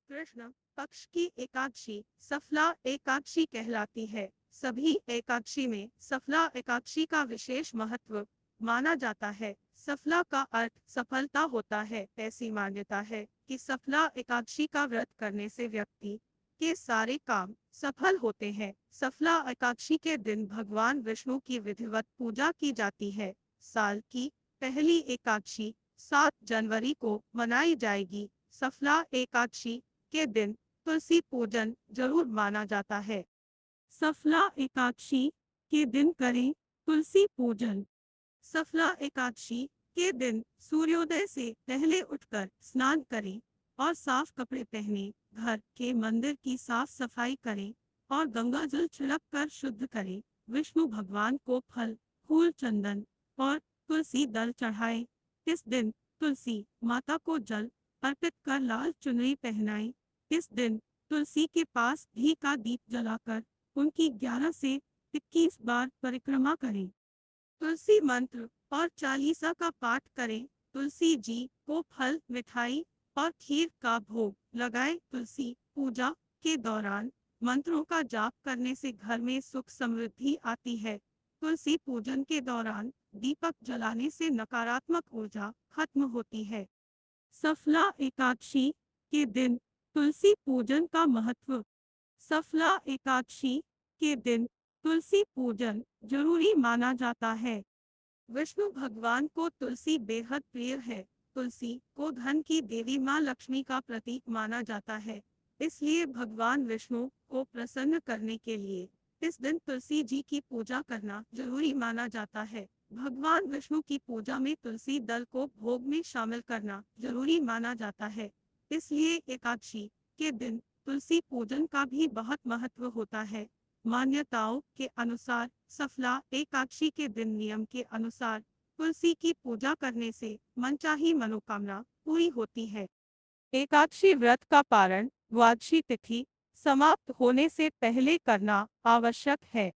कृष्ण पक्ष की एकादशी सफला एकादशी कहलाती है। सभी एकादशी में सफला एकादशी का विशेष महत्व माना जाता है। सफला का अर्थ सफलता होता है। ऐसी मान्यता है कि सफला एकादशी का व्रत करने से व्यक्ति के सारे काम सफल होते हैं। सफला एकादशी के दिन भगवान विष्णु की विधिवत पूजा की जाती है। साल की पहली एकादशी 7 जनवरी को मनाई जाएगी। सफला एकादशी के दिन तुलसी पूजन जरूर माना जाता है। सफला एकादशी के दिन करें तुलसी पूजन। सफला एकादशी के दिन सूर्योदय से पहले उठकर स्नान करें और साफ कपड़े पहने, घर के मंदिर की साफ सफाई करें और गंगा जल छिड़क कर शुद्ध करें। विष्णु भगवान को फल, फूल, चंदन और तुलसी दल चढ़ाएं। इस दिन तुलसी माता को जल अर्पित कर लाल चुनरी पहनाएं। इस दिन तुलसी के पास घी का दीप जलाकर उनकी 11 से 21 बार परिक्रमा करें। तुलसी मंत्र और चालीसा का पाठ करें। तुलसी जी को फल, मिठाई और खीर का भोग लगाएं। तुलसी पूजा के दौरान मंत्रों का जाप करने से घर में सुख समृद्धि आती है। तुलसी पूजन के दौरान दीपक जलाने से नकारात्मक ऊर्जा खत्म होती है। सफला एकादशी के दिन तुलसी पूजन का महत्व। सफला एकादशी के दिन तुलसी पूजन जरूरी माना जाता है। विष्णु भगवान को तुलसी बेहद प्रिय है। तुलसी को धन की देवी माँ लक्ष्मी का प्रतीक माना जाता है। इसलिए भगवान विष्णु को प्रसन्न करने के लिए इस दिन तुलसी जी की पूजा करना जरूरी माना जाता है। भगवान विष्णु की पूजा में तुलसी दल को भोग में शामिल करना जरूरी माना जाता है। इसलिए एकादशी के दिन तुलसी पूजन का भी बहुत महत्व होता है। मान्यताओं के अनुसार सफला एकादशी के दिन नियम के अनुसार तुलसी की पूजा करने से मनचाही मनोकामना पूरी होती है। एकादशी व्रत का पारण द्वादशी तिथि समाप्त होने से पहले करना आवश्यक है।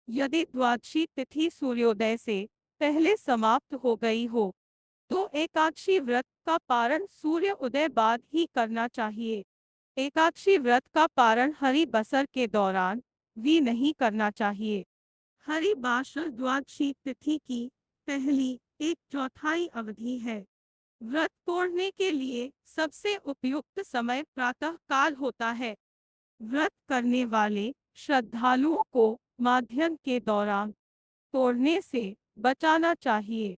यदि द्वादशी तिथि सूर्योदय से पहले समाप्त हो गई हो तो एकादशी व्रत का पारण सूर्य उदय बाद ही करना चाहिए। एकादशी व्रत का पारण हरि बसर के दौरान भी नहीं करना चाहिए। हरि बासर द्वादशी तिथि की पहली 1/4 अवधि है। व्रत तोड़ने के लिए सबसे उपयुक्त समय प्रातः काल होता है। व्रत करने वाले श्रद्धालुओं को माध्याह्न के दौरान तोड़ने से बचाना चाहिए।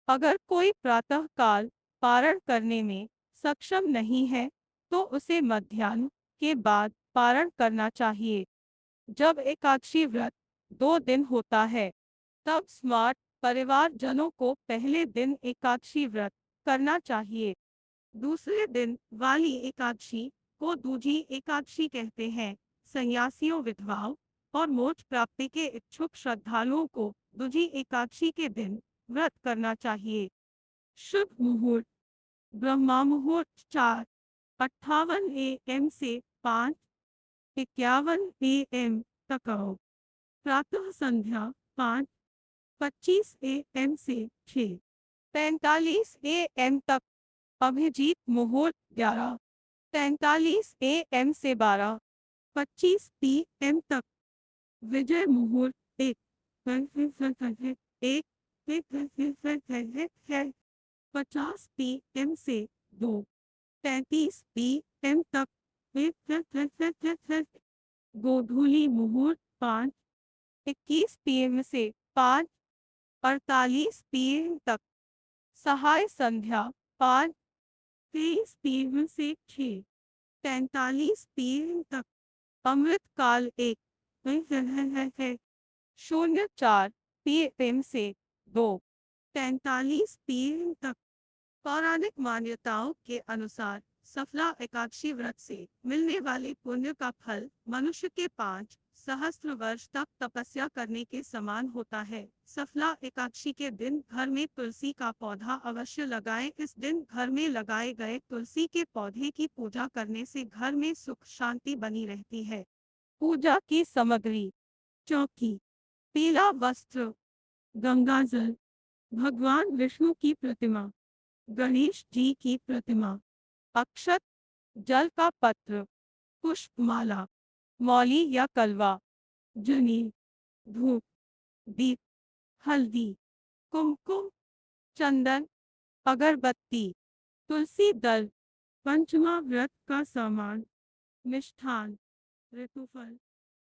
अगर कोई प्रातः काल पारण करने में सक्षम नहीं है तो उसे मध्याह्न के बाद पारण करना चाहिए। जब एकादशी व्रत 2 दिन होता है तब स्मार्ट परिवारजनों को पहले दिन एकादशी व्रत करना चाहिए। दूसरे दिन वाली एकादशी को दूजी एकादशी कहते हैं। सन्यासियों, विधवाओं और मोक्ष प्राप्ति के इच्छुक श्रद्धालुओं को दूजी एकादशी के दिन व्रत करना चाहिए। शुभ मुहूर्त ब्रह्मा मुहूर्त 4:58 AM से 5:51 AM तक। प्रातः संध्या 5:25 AM से 6:45 AM तक। अभिजीत मुहूर्त 11:43 AM से 12:25 PM तक। विजय मुहूर्त 1:50 PM से 2:33 PM तक। गोधूली मुहूर्त 5:21 PM से 5:48 PM तक। सहाय संध्या 5:23 PM से 6:43 PM तक। अमृत काल 1:04 PM से 2:43 PM तक। पौराणिक मान्यताओं के अनुसार सफला एकादशी व्रत से मिलने वाले पुण्य का फल मनुष्य के 5 सहस्त्र वर्ष तक तपस्या करने के समान होता है। सफला एकादशी के दिन घर में तुलसी का पौधा अवश्य लगाएं। इस दिन घर में लगाए गए तुलसी के पौधे की पूजा करने से घर में सुख शांति बनी रहती है। पूजा की सामग्री: चौकी, पीला वस्त्र, गंगाजल, भगवान विष्णु की प्रतिमा, गणेश जी की प्रतिमा, अक्षत, जल का पत्र, पुष्पमाला, मौली या कलवा, जनीन, धूप, दीप, हल्दी, कुमकुम, चंदन, अगरबत्ती, तुलसी दल, पंचमा व्रत का सामान, मिष्ठान, ऋतुफल।